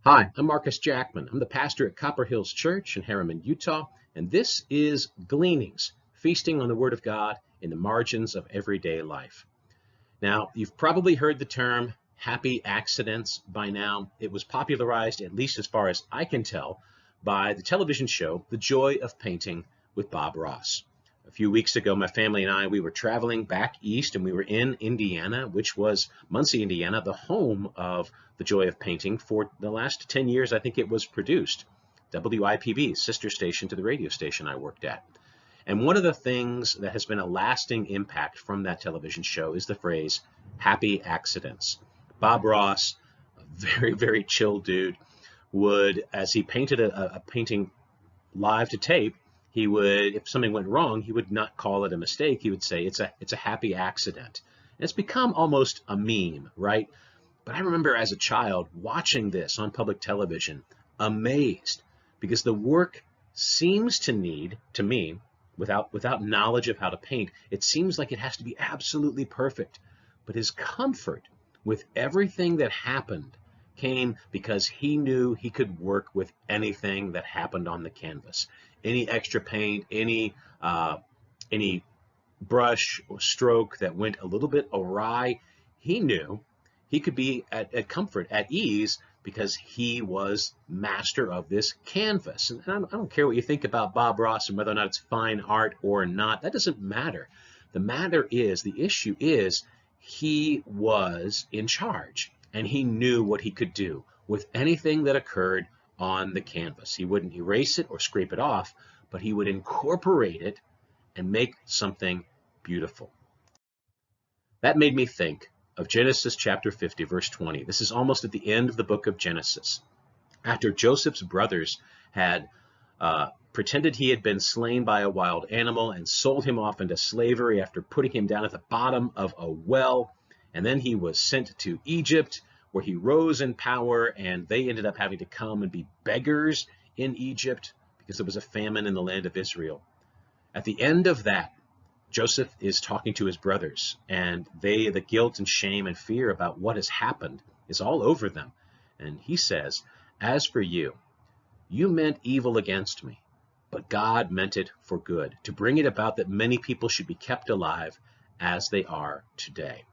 Hi, I'm Marcus Jackman. I'm the pastor at Copper Hills Church in Harriman, Utah, and this is Gleanings, feasting on the Word of God in the margins of everyday life. Now, you've probably heard the term happy accidents by now. It was popularized, at least as far as I can tell, by the television show The Joy of Painting with Bob Ross. A few weeks ago, my family and I, we were traveling back east, and we were in Indiana, which was Muncie, Indiana, the home of The Joy of Painting for the last 10 years. I think it was produced. WIPB, sister station to the radio station I worked at. And one of the things that has been a lasting impact from that television show is the phrase, happy accidents. Bob Ross, a very, very chill dude, would, as he painted a painting live to tape, he would, if something went wrong, he would not call it a mistake. He would say it's a happy accident. And it's become almost a meme, right? But I remember as a child watching this on public television, amazed, because the work seems to need, to me, without knowledge of how to paint, it seems like it has to be absolutely perfect. But his comfort with everything that happened came because he knew he could work with anything that happened on the canvas. Any extra paint, any brush or stroke that went a little bit awry, he knew he could be at comfort, at ease, because he was master of this canvas. And I don't care what you think about Bob Ross and whether or not it's fine art or not. That doesn't matter. The issue is he was in charge, and he knew what he could do with anything that occurred on the canvas. He wouldn't erase it or scrape it off, but he would incorporate it and make something beautiful. That made me think of Genesis chapter 50, verse 20. This is almost at the end of the book of Genesis. After Joseph's brothers had pretended he had been slain by a wild animal and sold him off into slavery after putting him down at the bottom of a well, and then he was sent to Egypt, where he rose in power, and they ended up having to come and be beggars in Egypt because there was a famine in the land of Israel. At the end of that, Joseph is talking to his brothers, and the guilt and shame and fear about what has happened is all over them. And he says, "As for you, you meant evil against me, but God meant it for good, to bring it about that many people should be kept alive as they are today."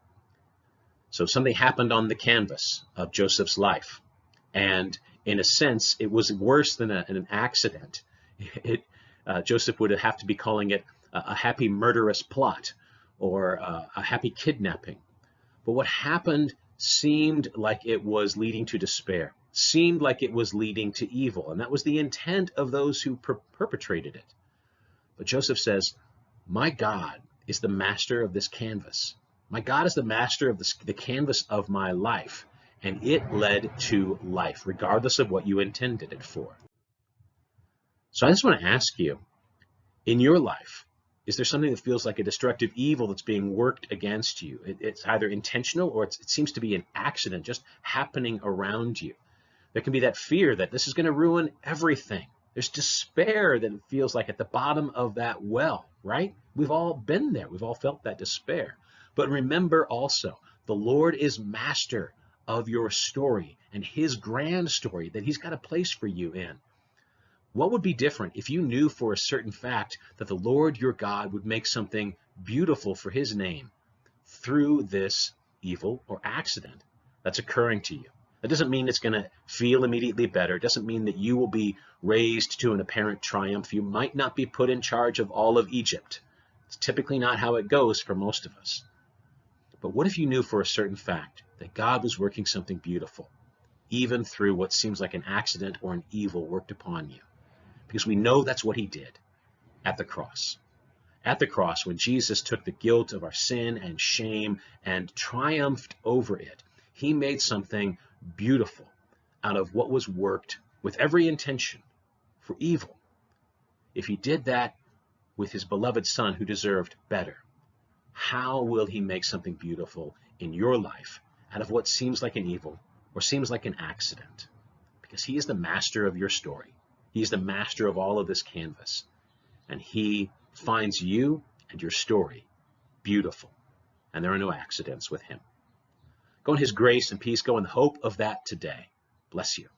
So something happened on the canvas of Joseph's life, and in a sense, it was worse than an accident. Joseph would have to be calling it a happy murderous plot or a happy kidnapping. But what happened seemed like it was leading to despair, seemed like it was leading to evil, and that was the intent of those who perpetrated it. But Joseph says, "My God is the master of this canvas. My God is the master of the canvas of my life, and it led to life, regardless of what you intended it for." So I just want to ask you, in your life, is there something that feels like a destructive evil that's being worked against you? It's either intentional or it seems to be an accident just happening around you. There can be that fear that this is going to ruin everything. There's despair that it feels like at the bottom of that well, right? We've all been there. We've all felt that despair. But remember also, the Lord is master of your story and his grand story that he's got a place for you in. What would be different if you knew for a certain fact that the Lord your God would make something beautiful for his name through this evil or accident that's occurring to you? That doesn't mean it's going to feel immediately better. It doesn't mean that you will be raised to an apparent triumph. You might not be put in charge of all of Egypt. It's typically not how it goes for most of us. But what if you knew for a certain fact that God was working something beautiful, even through what seems like an accident or an evil worked upon you? Because we know that's what he did at the cross. At the cross, when Jesus took the guilt of our sin and shame and triumphed over it, he made something beautiful out of what was worked with every intention for evil. If he did that with his beloved Son who deserved better, how will he make something beautiful in your life out of what seems like an evil or seems like an accident? Because he is the master of your story. He is the master of all of this canvas. And he finds you and your story beautiful. And there are no accidents with him. Go in his grace and peace. Go in the hope of that today. Bless you.